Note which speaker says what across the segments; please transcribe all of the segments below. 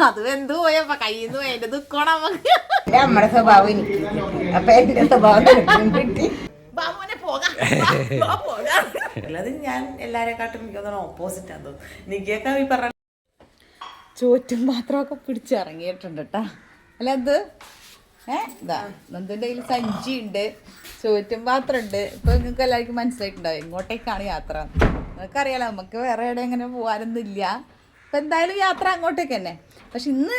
Speaker 1: അത് എന്ത് പോയപ്പോ കയ്യിന്ന് പോയതിന്റെ ദുഃഖമാണ് നമുക്ക്.
Speaker 2: നമ്മുടെ സ്വഭാവം എനിക്ക് അപ്പൊ എന്റെ സ്വഭാവം കിട്ടി.
Speaker 1: അല്ലാതെ ഞാൻ എല്ലാരെക്കാട്ടും എനിക്ക് ഓപ്പോസിറ്റ് ആണെന്ന് തോന്നുന്നു. നിക്കൊക്കെ ഈ പറഞ്ഞ ചോറ്റും പാത്രമൊക്കെ പിടിച്ചിറങ്ങിയിട്ടുണ്ട് കേട്ടാ. അല്ല എന്ത് ഇതാ നന്ദുൻ്റെ കയ്യിൽ സഞ്ചി ഉണ്ട്, ചോറ്റും പാത്രം ഉണ്ട്. ഇപ്പൊ നിങ്ങൾക്ക് എല്ലാവർക്കും മനസ്സിലായിട്ടുണ്ടാവും ഇങ്ങോട്ടേക്കാണ് യാത്ര. നിങ്ങൾക്കറിയാലോ നമുക്ക് വേറെ എവിടെ എങ്ങനെ പോകാനൊന്നും ഇല്ല. അപ്പം എന്തായാലും യാത്ര അങ്ങോട്ടേക്ക് തന്നെ. പക്ഷെ ഇന്ന്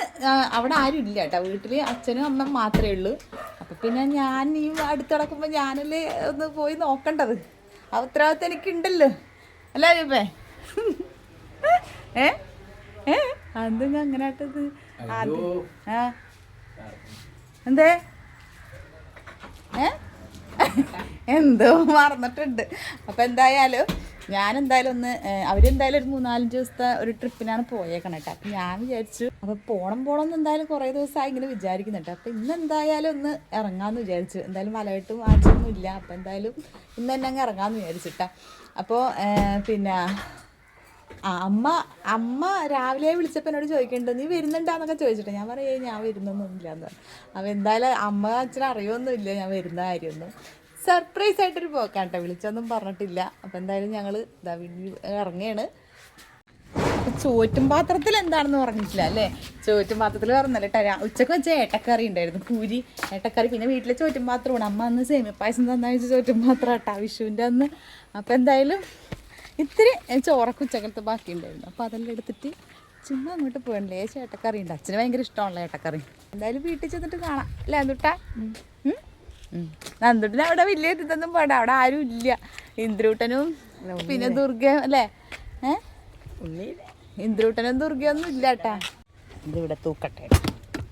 Speaker 1: അവിടെ ആരും ഇല്ല കേട്ടോ, വീട്ടിൽ അച്ഛനും അമ്മ മാത്രമേ ഉള്ളൂ. അപ്പം പിന്നെ ഞാൻ ഈ അടുത്ത് കിടക്കുമ്പോൾ ഞാനല്ലേ ഒന്ന് പോയി നോക്കേണ്ടത്. ആ ഉത്തരവാദിത്തം എനിക്കുണ്ടല്ലോ അല്ലേ അയ്യപ്പേ? അത് ഞാൻ അങ്ങനെ ആട്ടത് എന്തേ എന്തോ മറന്നിട്ടുണ്ട്. അപ്പം എന്തായാലും ഞാനെന്തായാലും ഒന്ന് അവരെന്തായാലും ഒരു 3-4 ദിവസത്തെ ഒരു ട്രിപ്പിനാണ് പോയേക്കണം കേട്ടോ. അപ്പം ഞാൻ വിചാരിച്ചു അപ്പം പോണം എന്ന് എന്തായാലും കുറേ ദിവസമായി ഇങ്ങനെ വിചാരിക്കുന്നുണ്ട്. അപ്പം ഇന്ന് എന്തായാലും ഒന്ന് ഇറങ്ങാമെന്ന് വിചാരിച്ചു. എന്തായാലും മലയിട്ടും ആഴ്ചയൊന്നും ഇല്ല. അപ്പം എന്തായാലും ഇന്ന് തന്നെ അങ്ങ് ഇറങ്ങാമെന്ന് വിചാരിച്ചിട്ടാ. അപ്പോൾ പിന്നെ അമ്മ രാവിലെ വിളിച്ചപ്പോൾ എന്നോട് ചോദിക്കുന്നുണ്ട് നീ വരുന്നുണ്ടാന്നൊക്കെ ചോദിച്ചിട്ട് ഞാൻ പറയേ ഞാൻ വരുന്നൊന്നുമില്ല എന്ന് പറഞ്ഞു. അപ്പോൾ എന്തായാലും അമ്മ അച്ഛനും അറിയൊന്നുമില്ല ഞാൻ വരുന്ന കാര്യമൊന്നും. സർപ്രൈസ് ആയിട്ടൊരു പോക്കാണ് കേട്ടോ, വിളിച്ചൊന്നും പറഞ്ഞിട്ടില്ല. അപ്പോൾ എന്തായാലും ഞങ്ങൾ ഇതാ ഇറങ്ങുകയാണ്. അപ്പോൾ ചോറ്റും പാത്രത്തിൽ എന്താണെന്ന് പറഞ്ഞിട്ടില്ല അല്ലേ? ചോറ്റും പാത്രത്തിൽ പറഞ്ഞല്ലേ കേട്ടോ. ഉച്ചക്ക് വെച്ച ഏട്ടക്കറി ഉണ്ടായിരുന്നു, പൂരി ഏട്ടക്കറി. പിന്നെ വീട്ടിലെ ചോറ്റും പാത്രമാണ്. അമ്മ അന്ന് സേമിയ പായസം തന്നാ വെച്ച ചോറ്റും പാത്രം കേട്ടോ വിഷുവിൻ്റെ അന്ന്. അപ്പോൾ എന്തായാലും ഇത്തിരി ചോറൊക്കെ ഉച്ചക്കലത്ത് ബാക്കി ഉണ്ടായിരുന്നു. അപ്പോൾ അതെല്ലാം എടുത്തിട്ട് ചുമ്മാ അങ്ങോട്ട് പോകണില്ലേ. ഏട്ടക്കറി ഉണ്ട്, അച്ഛന് ഭയങ്കര ഇഷ്ടമാണല്ലോ ഏട്ടക്കറി. എന്തായാലും വീട്ടിൽ ചെന്നിട്ട് കാണാം അല്ലേ നന്ദുട്ടാ? നന്ദുട്ടിന് അവിടെ വലിയ ഇതൊന്നും പോണ്ട, അവിടെ ആരും ഇല്ല. ഇന്ദ്രൂട്ടനും പിന്നെ ദുർഗയും അല്ലേ? ഇന്ദ്രൂട്ടനും ദുർഗയൊന്നും ഇല്ല കേട്ടാ. ഇതിവിടെ തൂക്കട്ടെ.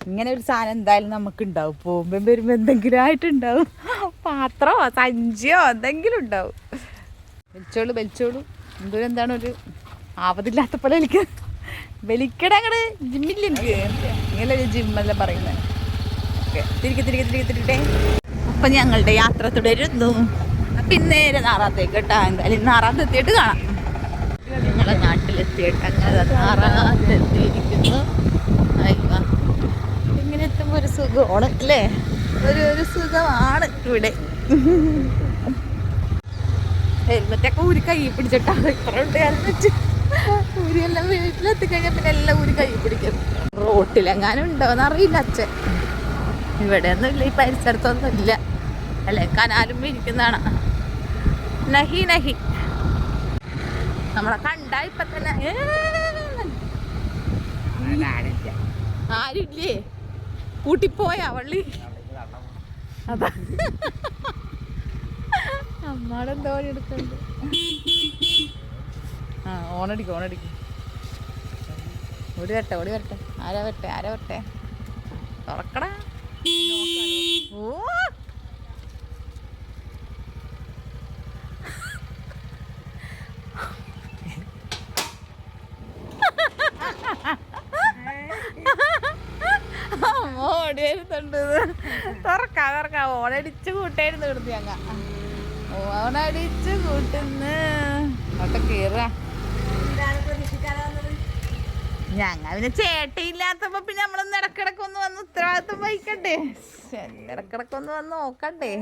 Speaker 1: ഇങ്ങനെ ഒരു സാധനം എന്തായാലും നമുക്ക് ഉണ്ടാവും, പോകുമ്പോൾ വരുമ്പോൾ എന്തെങ്കിലും ആയിട്ടുണ്ടാവും. പാത്രമോ സഞ്ചിയോ എന്തെങ്കിലും ഉണ്ടാവും. വലിച്ചോളൂ എന്തോരം എന്താണ് ഒരു ആവതില്ലാത്ത പോലെ വലിക്കട അങ്ങട് ജിമ്മില്ല എനിക്ക് ഇങ്ങനെ ജിമ്മെല്ലാം പറയുന്നത്. ഓക്കെ തിരികെ അപ്പം ഞങ്ങളുടെ യാത്ര തുടരുന്നു. അപ്പം നേരെ നാറാത്തേക്ക് കേട്ടാ. എന്തായാലും നാറാത്ത് എത്തിയിട്ട് കാണാം. ഞങ്ങളെ നാട്ടിലെത്തിയിട്ട് അങ്ങനെ നാറാത്തെത്തിയിരിക്കുന്നു. ഇങ്ങനെ എത്തുമ്പോൾ ഒരു സുഖമാണ് അല്ലേ? ഒരു സുഖമാണ് ഇവിടെ. ഹെൽമെറ്റൊക്കെ ഊരി കൈ പിടിച്ചിട്ടാ ഇത്ര ഉണ്ട് ഹെൽമെറ്റ്. ഊരിയെല്ലാം വീട്ടിലെത്തിക്കഴിഞ്ഞാൽ പിന്നെ എല്ലാം ഊരി കൈ പിടിക്കും. റോട്ടിലെങ്ങാനും ഉണ്ടോയെന്ന് അറിയില്ല അച്ഛൻ. ഇവിടെ ഒന്നും ഇല്ല, ഈ പരിസരത്തൊന്നും ഇല്ല അല്ലേ? കനാലും ഇരിക്കുന്നതാണ്. നഹി നമ്മളെ കണ്ടാ ഇപ്പൊ തന്നെ ആരുമില്ലേ? കൂട്ടിപ്പോയാ വള്ളി? അതാ അമ്മാടെന്തോ എടുക്കുന്നുണ്ട്. ഓണടിക്കും ഓടി വരട്ടെ. ആരാ വരട്ടെ തുറക്കടാ. ഓ ഓടി വരുന്നുണ്ട്. തുറക്കാം ഓണടിച്ച് കൂട്ടായിരുന്നു കിടന്നു. ഞങ്ങ ഓണടിച്ച് കൂട്ടുന്ന് അങ്ങോട്ട് കേറുക. ഞങ്ങ പിന്നെ ചേട്ടയില്ലാത്തപ്പോ പിന്നെ നമ്മളൊന്ന് ഇടക്കിടക്കൊന്ന് വന്ന് ഉത്തരവാദിത്വം വഹിക്കണ്ടേ, ഇടക്കിടക്കൊന്ന് വന്ന് നോക്കണ്ടേ.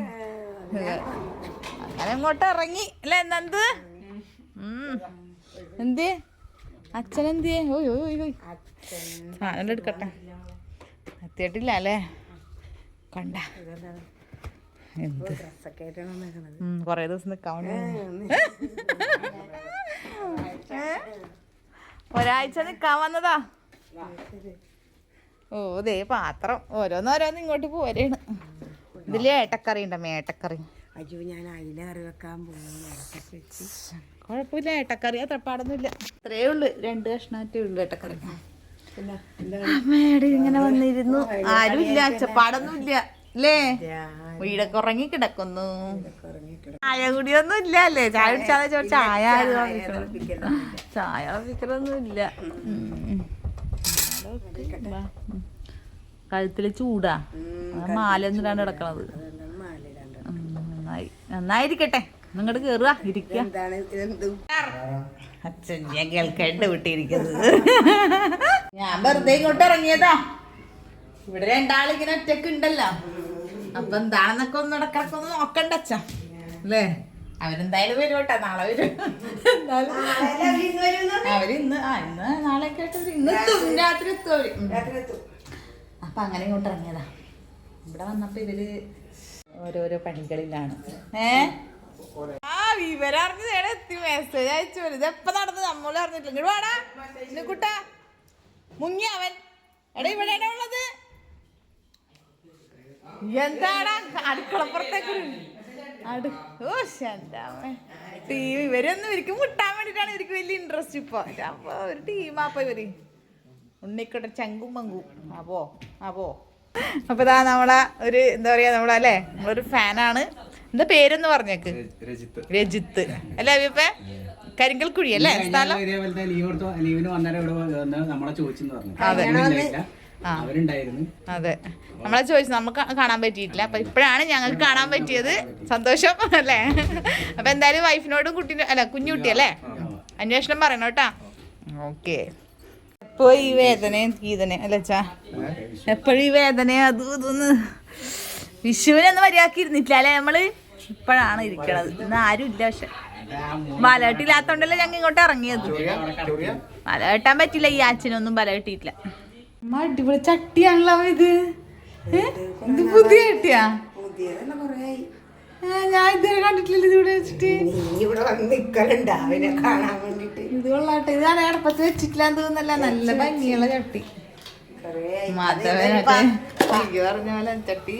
Speaker 1: അങ്ങനെ ഇങ്ങോട്ട് ഇറങ്ങി അല്ലേ നന്ദു? എന്തേ അച്ഛനെന്തേ? ഓയ് സാധനം എടുക്കട്ടെ. എത്തിയിട്ടില്ല അല്ലേ? കണ്ട എന്ത് കൊറേ ദിവസം നിക്കാൻ ഒരാഴ്ച നിക്കാൻ വന്നതാ. ഓ ദേ പാത്രം ഓരോന്നോരോന്ന് ഇങ്ങോട്ട് പോരാണ്. ഇതില് ഏട്ടക്കറി ഉണ്ടോ? ഏട്ടക്കറി കുഴപ്പമില്ല. ഏട്ടക്കറി അത്ര പാടൊന്നുമില്ല, അത്രേ ഉള്ളു. 2 കഷ്ണാറ്റേ ഉള്ളു ഏട്ടക്കറി. അമ്മയുടെ ഇങ്ങനെ വന്നിരുന്നു. ആരും ഇല്ല, അച്ചപ്പാടൊന്നുമില്ല അല്ലേ? വീടൊക്കെ ഉറങ്ങി കിടക്കുന്നു. ചായ കുടിയൊന്നും ഇല്ല അല്ലേ? ചായ കുടിച്ചാന്ന് ചോദിച്ചാൽ ചായ വിക്കലൊന്നും ഇല്ല. കഴുത്തില് ചൂടാ, മാല എന്തിനാണ് കിടക്കണത്? നന്നായിരിക്കട്ടെ. നിങ്ങോട്ട് കേറുക ഇരിക്കുക.
Speaker 2: എന്താണ് ഇതെന്ത്
Speaker 1: അച്ഛൻ ഞാൻ കേൾക്കേണ്ട വിട്ടിരിക്കുന്നത്. ഞാൻ വെറുതെ ഇങ്ങോട്ട് ഇറങ്ങിയതാ. ഇവിടെ രണ്ടാളിങ്ങനെ ഒറ്റക്ക് ഉണ്ടല്ലോ, അപ്പൊ എന്താണെന്നൊക്കെ ഒന്ന് ഇടക്കിടക്ക് ഒന്ന് നോക്കണ്ട അച്ഛ അല്ലേ. അവരെന്തായാലും വരും കേട്ടാ, നാളെ വരും. അവരിന്ന് ഇന്ന് നാളെയൊക്കെ ആയിട്ട് ഇന്ന് രാത്രി എത്തും അവര്. അപ്പൊ അങ്ങനെ ഇങ്ങോട്ട് ഇറങ്ങിയതാ. ഇവിടെ വന്നപ്പോ ഇവര് ഓരോരോ പണികളിലാണ്. വിവരറിഞ്ഞത് എത്തി, മെസ്സേജ് അയച്ചു വരും. ഇതെപ്പ നടന്ന് നമ്മൾ അറിഞ്ഞിട്ടില്ല. ഇങ്ങോട്ട് വാടാ കുട്ടാ, മുങ്ങി അവൻ. എടാ ഇവിടെയാണ് ഉള്ളത്. എന്താടാ അടുക്കളപ്പുറത്തേക്ക് ടീം. ഇവരൊന്നും ഇവർക്ക് മുട്ടാൻ വേണ്ടിട്ടാണ് ഇവർക്ക് വലിയ ഇൻട്രസ്റ്റ് ഇപ്പൊ. അപ്പൊ ഒരു ടീമാപ്പ ഇവര്. ഉണ്ണിക്കോട്ടെ ചങ്കും മങ്കും. അപ്പോ ഇതാ നമ്മളെ ഒരു എന്താ പറയാ, നമ്മളല്ലേ നമ്മളൊരു ഫാനാണ്. എന്താ പേരെന്ന് പറഞ്ഞേക്ക്? രജിത്ത് അല്ലേ അഭിപ്പ? കരിങ്കൽക്കുഴി അല്ലേ സ്ഥലം? അതെ, നമ്മളെ ചോദിച്ചു, നമുക്ക് കാണാൻ പറ്റിയിട്ടില്ല. അപ്പൊ ഇപ്പോഴാണ് ഞങ്ങൾക്ക് കാണാൻ പറ്റിയത്. സന്തോഷം അല്ലേ? അപ്പൊ എന്തായാലും വൈഫിനോടും കുട്ടീനും അല്ല കുഞ്ഞുകുട്ടി അല്ലേ അന്വേഷണം പറയണം കേട്ടാ. ഓക്കെ. എപ്പോ ഈ വേദനയും ഗീതനയും അല്ലച്ചാ, എപ്പോഴും ഈ വേദനയും അതും ഇതൊന്ന്. വിഷുവിനൊന്നും മര്യാദക്ക് ഇരുന്നിട്ടില്ല അല്ലേ നമ്മള്? ഇപ്പോഴാണ് ഇരിക്കണത്. ഇന്ന് ആരും ഇല്ല. പക്ഷെ വലകെട്ടില്ലാത്തോണ്ടല്ലേ ഞങ്ങൾ ഇങ്ങോട്ട് ഇറങ്ങിയത്. വല കെട്ടാൻ പറ്റില്ല, ഈ അച്ഛനൊന്നും വല കെട്ടിയിട്ടില്ല. അടിപൊളി ചട്ടിയാണല്ലോ ഇത്. ഇത് പുതിയ ചട്ടിയാ? ഞാൻ ഇതുവരെ കണ്ടിട്ടില്ല ഇതിവിടെ വെച്ചിട്ട്. ഇത് കൊള്ളാട്ടെ. ഇതാണ് അടപ്പത്ത് വെച്ചിട്ടില്ലാന്ന് തോന്നുന്നല്ല. നല്ല ഭംഗിയുള്ള ചട്ടി. മാധവനൊക്കെ പറഞ്ഞ പോലെ ചട്ടി.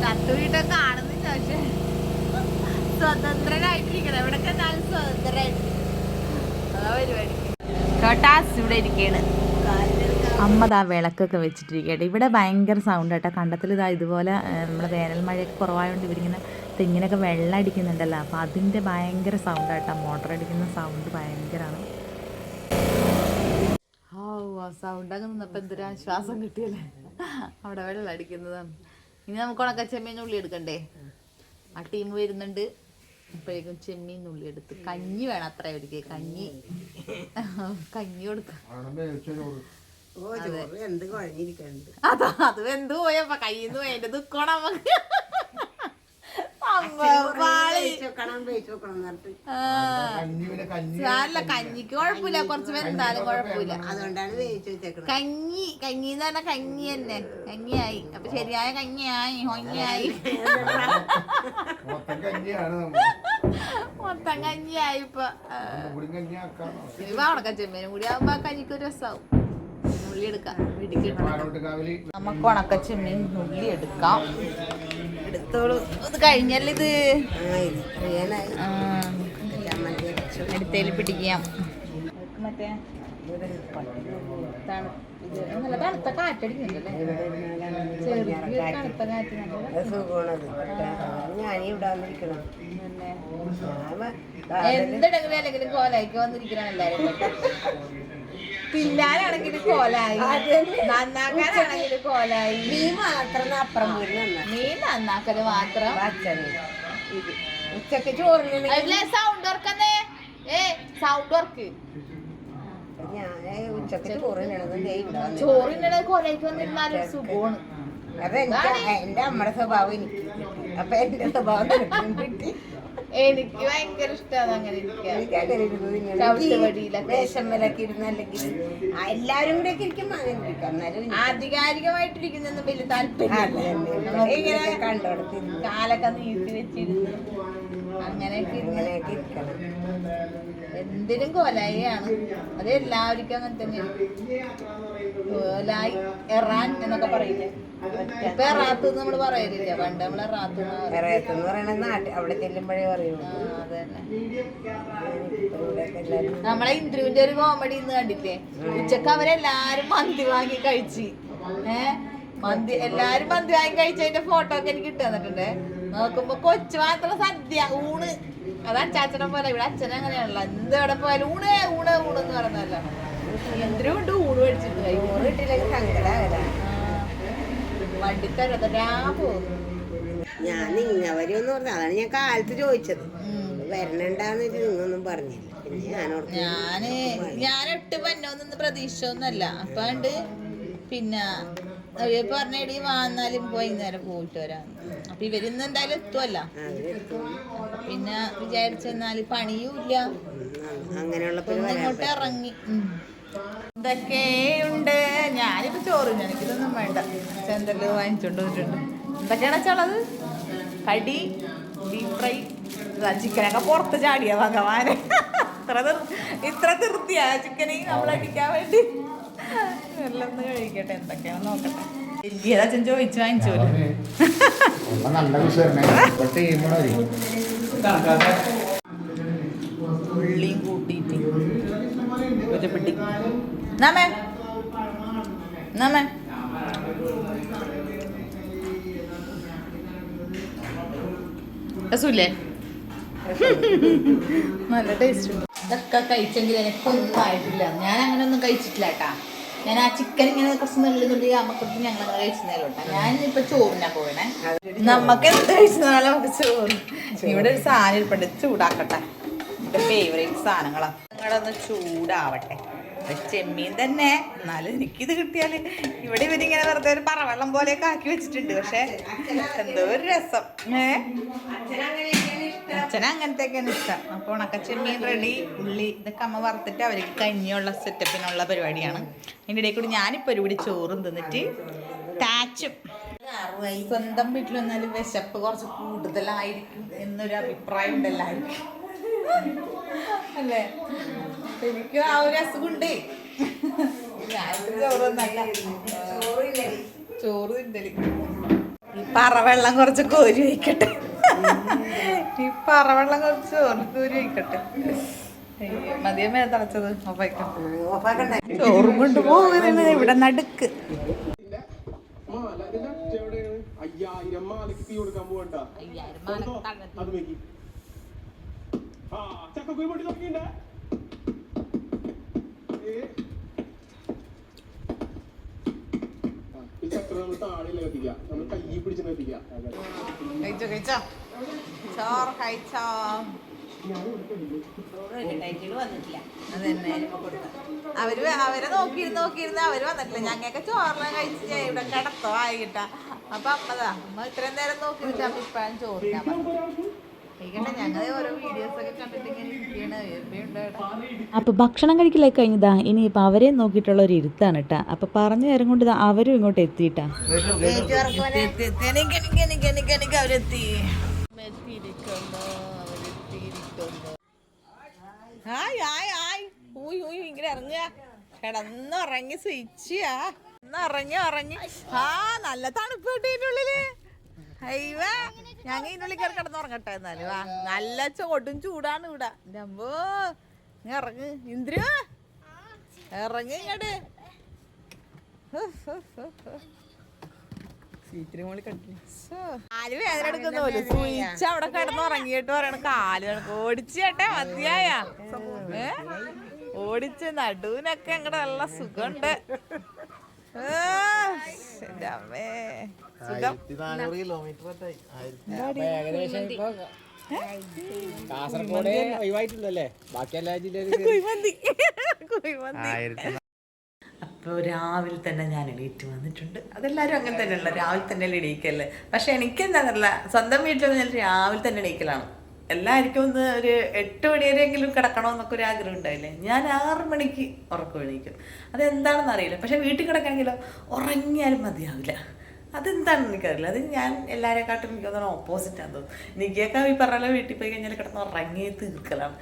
Speaker 1: ഷർട്ടൂരിട്ട് കാണുന്നില്ല. പക്ഷെ സ്വതന്ത്രനായിട്ടിരിക്കണം. എവിടൊക്കെ എന്നാലും സ്വതന്ത്രനായിട്ടിരിക്കണം. അതാ പരിപാടി. കേട്ടാസ് ഇവിടെ ഇരിക്കണ്. അമ്മതാ വിളക്കൊക്കെ വെച്ചിട്ടിരിക്കട്ടെ. ഇവിടെ ഭയങ്കര സൗണ്ട് കേട്ടോ. കണ്ടത്തിൽ ഇതാ ഇതുപോലെ നമ്മുടെ വേനൽ മഴയൊക്കെ കുറവായതുകൊണ്ട് ഇവരിങ്ങനെ തെങ്ങിനൊക്കെ വെള്ളം അടിക്കുന്നുണ്ടല്ലോ. അപ്പോൾ അതിൻ്റെ ഭയങ്കര സൗണ്ട് കേട്ടോ. മോട്ടർ അടിക്കുന്ന സൗണ്ട് ഭയങ്കരമാണ്. സൗണ്ടൊക്കെ നിന്നപ്പോൾ എന്തൊരു ആശ്വാസം കിട്ടിയല്ലേ. അവിടെ വെള്ളം അടിക്കുന്നതാണ്. ഇനി നമുക്ക് ഉണക്ക ചെമ്മീൻ ഉള്ളി എടുക്കണ്ടേ? ആ ടീം വരുന്നുണ്ട്. അപ്പോഴേക്കും ചെമ്മീൻ ഉള്ളി എടുത്ത് കഞ്ഞി വേണം. അത്ര അവർക്ക് കഞ്ഞി കൊടുക്കാം. അതാ അത് വെന്ത് പോയപ്പോ കയ്യിൽ നിന്ന് പോയതിന്റെ ദുഃഖമാണ് നമുക്ക്. അല്ല കഞ്ഞിക്ക് കുഴപ്പമില്ല, കുറച്ച് വെന്താലും കുഴപ്പമില്ല. അതുകൊണ്ടാണ് കഞ്ഞി എന്ന് പറഞ്ഞാൽ കഞ്ഞി തന്നെ. കഞ്ഞിയായി. അപ്പൊ ശരിയായ കഞ്ഞിയായി. ഹൊഞ്ഞായി മൊത്തം കഞ്ഞിയായി. ഇപ്പൊ ഉണക്ക ചെമ്മീനും കൂടി ആവുമ്പോ കഞ്ഞിക്ക് ഒരു രസമാവും. ഉള്ളി എടുക്കാം. നമുക്ക് ഉണക്ക ചെമ്മീൻ ഉള്ളി എടുക്കാം. എടുത്തോളൂ. ഇത് കഴിഞ്ഞല്ലേ ഇത്? എടുത്തേല് പിടിക്കാം. മറ്റേ നല്ല തണുത്ത കാറ്റടിക്കുന്നുണ്ടല്ലേ? ചെറിയ തണുത്ത കാറ്റ്. എന്തുണ്ടെങ്കിലും അല്ലെങ്കിലും കോലായിക്ക് വന്നിരിക്കണം എല്ലാരും. തിന്നാനാണെങ്കിലും കോലായി, നന്നാക്കാനാണെങ്കിലും കോലായി. മീൻ മാത്രം അപ്പുറം മീൻ നന്നാക്കല് മാത്രം. ഉച്ചക്ക് ചോറിന് സൗണ്ട് വർക്കന്നേ. സൗണ്ട് വർക്ക് ചോറിനത് കോലായിക്ക് വന്നിരുന്നാലും സുഖമാണ്.
Speaker 2: എന്റെ അമ്മയുടെ സ്വഭാവം എനിക്ക്. അപ്പൊ എന്റെ സ്വഭാവം
Speaker 1: എനിക്ക് ഭയങ്കര ഇഷ്ടമാണ് അങ്ങനെ
Speaker 2: എല്ലാരും കൂടെ ഇരിക്കും.
Speaker 1: ആധികാരികമായിട്ടിരിക്കുന്നൊന്നും വലിയ താല്പര്യം. കാലൊക്കെ നീട്ടി വെച്ചിരുന്നു അങ്ങനെയൊക്കെ ഇരിക്കണം. എന്തിനും കോലായിയാണ്. അത് എല്ലാവർക്കും അങ്ങനെ തന്നെ. കോലായി എറാൻ എന്നൊക്കെ പറയില്ലേ? ഇപ്പൊ എറാത്ത് നമ്മള് പറയലില്ല. പണ്ട് നമ്മള് എറാത്ത്
Speaker 2: പറയണ നാട്ടിൽ അവിടെ ചെല്ലുമ്പോഴേ പറയൂ.
Speaker 1: നമ്മളെ ഇന്റർവ്യൂവിന്റെ ഒരു കോമഡി ഇന്ന് കണ്ടില്ലേ? ഉച്ചക്ക് അവരെല്ലാരും മന്തി വാങ്ങി കഴിച്ച്. മന്തി എല്ലാരും മന്തി വാങ്ങി കഴിച്ചതിന്റെ ഫോട്ടോ ഒക്കെ എനിക്ക് ഇട്ട് തന്നിട്ടുണ്ട്. നോക്കുമ്പോ കൊച്ചു മാത്രം സദ്യ ഊണ്. അത് അച്ചാച്ചനെ പോലെ. ഇവിടെ അച്ഛനെ അങ്ങനെയാണല്ലോ. എന്ത് എവിടെ പോയാലും ഊണ് ഊണ് ഊണെന്ന് പറയുന്നല്ലോ. എന്തിനും കൊണ്ട് ഊട് മേടിച്ചിട്ട് കഴിക്കും.
Speaker 2: ചോറ് കിട്ടിയില്ലെങ്കിൽ സങ്കടമാകല.
Speaker 1: വണ്ടി തരാ പോകും.
Speaker 2: ഞാൻ നിങ്ങ വരുമെന്ന് പറഞ്ഞു. അതാണ് ഞാൻ കാലത്ത് ചോദിച്ചത്. വരണണ്ടാന്ന് വെച്ച് നിങ്ങൊന്നും പറഞ്ഞില്ല. പിന്നെ
Speaker 1: ഞാൻ 8 പന്നോന്നൊന്നും പ്രതീക്ഷിച്ചൊന്നല്ല. അപ്പൊ ഉണ്ട് പിന്നെ അവര് പറഞ്ഞടി വന്നാലും വൈകുന്നേരം പോയിട്ട് വരാന്ന്. അപ്പൊ ഇവരിന്ന് എന്തായാലും എത്തുമല്ല. പിന്നെ വിചാരിച്ചെന്നാല് പണിയും ഇല്ല, ഇങ്ങോട്ട് ഇറങ്ങി. എന്തൊക്കെയുണ്ട്? ഞാനിപ്പോ ചോറ് എനിക്കിതൊന്നും വേണ്ട. എന്തെല്ലോ വാങ്ങിച്ചോണ്ട് വന്നിട്ടുണ്ട്. എന്തൊക്കെയാണ് വെച്ചാളത്? കടി, ബീഫ് ഫ്രൈ, ചിക്കനൊക്കെ പുറത്ത് ചാടിയ ഭഗവാന്. ഇത്ര തൃപ്തിയാ ചിക്കനെ നമ്മളടിക്കാൻ വേണ്ടി. എല്ലാം ഒന്ന് കഴിക്കട്ടെ, എന്തൊക്കെയാണെന്ന് നോക്കട്ടെ. അച്ഛൻ ചോദിച്ചു വാങ്ങിച്ചോളൂ. ഉള്ളിയും കൂട്ടിയിട്ട് കുറ്റപ്പെട്ടി നമ്മേ രസൂല്ലേ? നല്ല ടേസ്റ്റ് ഉണ്ട്. ഇതൊക്കെ കഴിച്ചെങ്കിൽ എനിക്കൊന്നും ആയിട്ടില്ല. ഞാൻ അങ്ങനെ ഒന്നും കഴിച്ചിട്ടില്ല കേട്ടാ. ഞാൻ ആ ചിക്കൻ ഇങ്ങനെ കുറച്ച് നെല്ലുന്നുണ്ടെങ്കിൽ അമ്മക്കൊട്ട് ഞങ്ങൾ അങ്ങനെ കഴിച്ചതല്ലോട്ടാ. ഞാൻ ഇപ്പൊ ചോറിനാ പോകണേ. നമുക്ക് എന്ത് കഴിച്ചതാണല്ലോ നമുക്ക് ചോറ്. ഇവിടെ ഒരു സാധനം ഇരിപ്പുണ്ട്, ചൂടാക്കട്ടെ. എന്റെ ഫേവറേറ്റ് സാധനങ്ങളാ. നിങ്ങളൊന്ന് ചൂടാവട്ടെ. ചെമ്മീൻ തന്നെ, എന്നാലും എനിക്കിത് കിട്ടിയാല്. ഇവിടെ ഇവരിങ്ങനെ വെറുതെ ഒരു പറവെള്ളം പോലെയൊക്കെ ആക്കി വെച്ചിട്ടുണ്ട്. പക്ഷെ എന്തോ ഒരു രസം. അച്ഛന അങ്ങനത്തെയൊക്കെയാണ് ഇഷ്ടം. അപ്പൊ ഉണക്കച്ചെമ്മീൻ റെഡി. ഉള്ളി ഇതൊക്കെ അമ്മ വറുത്തിട്ട് അവർക്ക് കഞ്ഞിയുള്ള സെറ്റപ്പിനുള്ള പരിപാടിയാണ്. അതിൻ്റെ ഇടയിൽ കൂടി ഞാനിപ്പോൾ ഒരു കൂടി ചോറും തിന്നിട്ട് താച്ചും. സ്വന്തം വീട്ടിൽ വന്നാലും വിശപ്പ് കുറച്ച് കൂടുതലായിരിക്കും എന്നൊരു അഭിപ്രായം ഉണ്ട് എല്ലാവർക്കും, അല്ലേ? എനിക്ക് ആ ഒരു അസുഖമുണ്ട്. ചോറ് തിന്നല്. ഈ പറവെള്ളം കുറച്ച് കോരി വയ്ക്കട്ടെ. ഈ പറവെള്ളം കുറച്ച് കോരി വയ്ക്കട്ടെ. മതിയമ്മേ തിളച്ചത് ചോറും കൊണ്ട് പോകുന്നത് ഇവിടെ നടുക്ക്.
Speaker 3: 5000 മാലക്ക് തീ കൊടുക്കാൻ പോകണ്ട. ചക്കക്കുരി പൊട്ടി നോക്കിണ്ടേ. ഈ ചക്ര നമ്മൾ താഴെയല്ല കത്തിക്കുക, നമ്മൾ കൈ പിടിച്ച് കത്തിക്കുക.
Speaker 1: ചോറ് കഴിച്ചോ? അതന്നെ അവരെ നോക്കിയിരുന്ന് അവര് വന്നിട്ടില്ല. ഞങ്ങൾക്ക് ചോറിനെ കഴിച്ച് ഇവിടെ കിടത്തോ ആയിട്ടാ. അപ്പൊ അമ്മ ഇത്രയും നേരം നോക്കി അപ്പൊ ഇപ്പഴും ചോറിനാ ഞങ്ങള് ഓരോ വീഡിയോസ് ഒക്കെ കണ്ടിട്ട് ഇങ്ങനെ ഇരിക്കുകയാണ്.
Speaker 4: അപ്പോൾ ഭക്ഷണം കഴിക്കലൊക്കെ കഴിഞ്ഞതാ. ഇനിയിപ്പോൾ അവരെ നോക്കിയിട്ടുള്ള ഒരു ഇരുത്താണ് കേട്ടാ. അപ്പോൾ പറഞ്ഞു നേരം കൊണ്ട് അവരും ഇങ്ങോട്ട് എത്തിയിട്ടാ.
Speaker 1: അവരെത്തി. ഇങ്ങനെ ഇറങ്ങുക, കിടന്നുറങ്ങി സ്വിച്ചാ. ഇറങ്ങി. നല്ല തണുപ്പ് കിട്ടിയിട്ടുള്ളില്. അയ്യവ ഞങ്ങ ഇതിനുള്ളിൽ കയറി കിടന്നുറങ്ങട്ടെ. എന്നാലും നല്ല ചോട്ടും ചൂടാണ് ഇവിടെ. എൻ്റെ അമ്മോ, ഇറങ്ങ് ഇന്ദ്രു, ഇറങ്ങി ഇങ്ങോട്ട്. കാല് വേദന എടുക്കുന്ന പോലെ സ്വിച്ച് അവിടെ കിടന്നുറങ്ങിയിട്ട് പറയണ കാല് ഓടിച്ച് കേട്ടെ മതിയായ. ഓടിച്ച് നടുവിനൊക്കെ അങ്ങടെ നല്ല സുഖമുണ്ട്. എന്റെ അമ്മേ സുഖം.
Speaker 3: കാസർഗോഡ് ഒഴിവായിട്ടില്ലല്ലേ, ബാക്കി എല്ലാ ജില്ലയിലും.
Speaker 1: അപ്പോൾ രാവിലെ തന്നെ ഞാൻ എണീറ്റ് വന്നിട്ടുണ്ട്. അതെല്ലാവരും അങ്ങനെ തന്നെയല്ല, രാവിലെ തന്നെ എണീക്കല്ലേ. പക്ഷെ എനിക്ക് എന്താണെന്നല്ല, സ്വന്തം വീട്ടിലൊന്നും ഞാൻ രാവിലെ തന്നെ എണീക്കലാണ്. എല്ലാവർക്കും ഒന്ന് ഒരു 8 മണി വരെയെങ്കിലും കിടക്കണമെന്നൊക്കെ ഒരു ആഗ്രഹം ഉണ്ടായില്ലേ. ഞാൻ 6 മണിക്ക് ഉറക്കം എണീക്കും. അതെന്താണെന്ന് അറിയില്ല. പക്ഷെ വീട്ടിൽ കിടക്കണമെങ്കിലോ ഉറങ്ങിയാലും മതിയാവില്ല. അതെന്താണെന്ന് എനിക്കറിയില്ല. അത് ഞാൻ എല്ലാവരെക്കാട്ടും എനിക്കൊന്നും ഓപ്പോസിറ്റാന്ന് തോന്നുന്നു. എനിക്കൊക്കെ ഈ പറഞ്ഞ വീട്ടിൽ പോയി കഴിഞ്ഞാൽ കിടന്ന് ഉറങ്ങി തീർക്കലാണ്.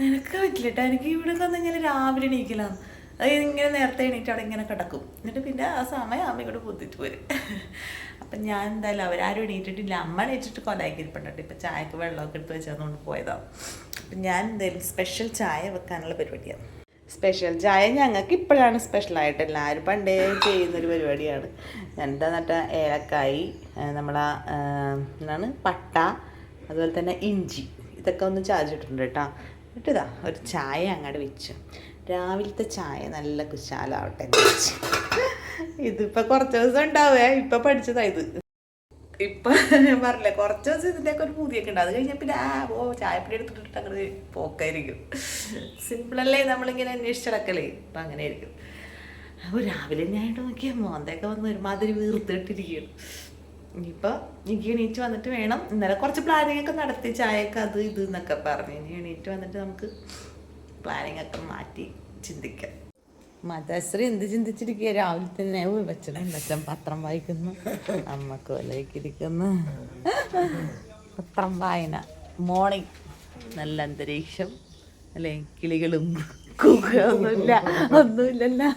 Speaker 1: എനിക്ക് പറ്റില്ല കേട്ടോ. എനിക്ക് ഇവിടെ വന്നു കഴിഞ്ഞാൽ രാവിലെ എണീക്കലാണ്. അത് ഇങ്ങനെ നേരത്തെ എണീറ്റ് അവിടെ ഇങ്ങനെ കിടക്കും. എന്നിട്ട് പിന്നെ ആ സമയം അമ്മ ഇങ്ങോട്ട് പൊത്തിട്ട് വരും. അപ്പം ഞാൻ എന്തായാലും അവരാരും എണീറ്റിട്ടില്ല. അമ്മ എണീറ്റിട്ട് കൊലാക്കിയിരിപ്പുണ്ട്. ഇപ്പം ചായക്ക് വെള്ളമൊക്കെ എടുത്ത് വെച്ചതുകൊണ്ട് പോയതാണ്. അപ്പം ഞാൻ എന്തായാലും സ്പെഷ്യൽ ചായ വെക്കാനുള്ള പരിപാടിയാണ്. സ്പെഷ്യൽ ചായ ഞങ്ങൾക്ക് ഇപ്പോഴാണ് സ്പെഷ്യലായിട്ട്, എല്ലാവരും പണ്ടേ ചെയ്യുന്നൊരു പരിപാടിയാണ്. എന്താന്നിട്ട് ഏലക്കായി, നമ്മളെ എന്താണ് പട്ട, അതുപോലെ തന്നെ ഇഞ്ചി, ഇതൊക്കെ ഒന്ന് ചാച്ചിട്ടുണ്ട് കേട്ടോ. എന്നിട്ട് ഇതാ ഒരു ചായ അങ്ങോട്ട് വെച്ചു. രാവിലത്തെ ചായ നല്ല കുശാലാവട്ടെ എന്ന് വെച്ച്. ഇതിപ്പോൾ കുറച്ച് ദിവസം ഉണ്ടാവേ, ഇപ്പം പഠിച്ചതാ ഇത്. ഇപ്പം ഞാൻ പറഞ്ഞില്ല, കുറച്ച് ദിവസം ഇതിൻ്റെയൊക്കെ ഒരു പൂതിയൊക്കെ ഉണ്ട്. അത് കഴിഞ്ഞാൽ പിന്നെ ചായപ്പൊടി എടുത്തിട്ട് അങ്ങനെ പോക്കായിരിക്കും. സിമ്പിളല്ലേ നമ്മളിങ്ങനെ അന്വേഷിച്ചിടക്കലേ, അപ്പം അങ്ങനെ ആയിരിക്കും. അപ്പോൾ രാവിലെ ഞാനായിട്ട് നോക്കിയാൽ മോന്തയൊക്കെ വന്ന് ഒരുമാതിരി വീർത്തിട്ടിരിക്കുകയാണ്. ഇനിയിപ്പോൾ എനിക്ക് എണീറ്റ് വന്നിട്ട് വേണം, ഇന്നലെ കുറച്ച് പ്ലാനിങ് ഒക്കെ നടത്തി, ചായയൊക്കെ അത് ഇത് എന്നൊക്കെ പറഞ്ഞ്. ഇനി എണീറ്റ് വന്നിട്ട് നമുക്ക് പ്ലാനിങ് ഒക്കെ മാറ്റി ചിന്തിക്കാം. മതശ്രീ എന്ത് ചിന്തിച്ചിരിക്കുക രാവിലെ തന്നെ? വെച്ചൻ പത്രം വായിക്കുന്നു, അമ്മ കൊലയ്ക്കിരിക്കുന്നു. പത്രം വായന, മോർണിംഗ്, നല്ല അന്തരീക്ഷം അല്ലേ, കിളികളും ഒന്നുമില്ലല്ലോ,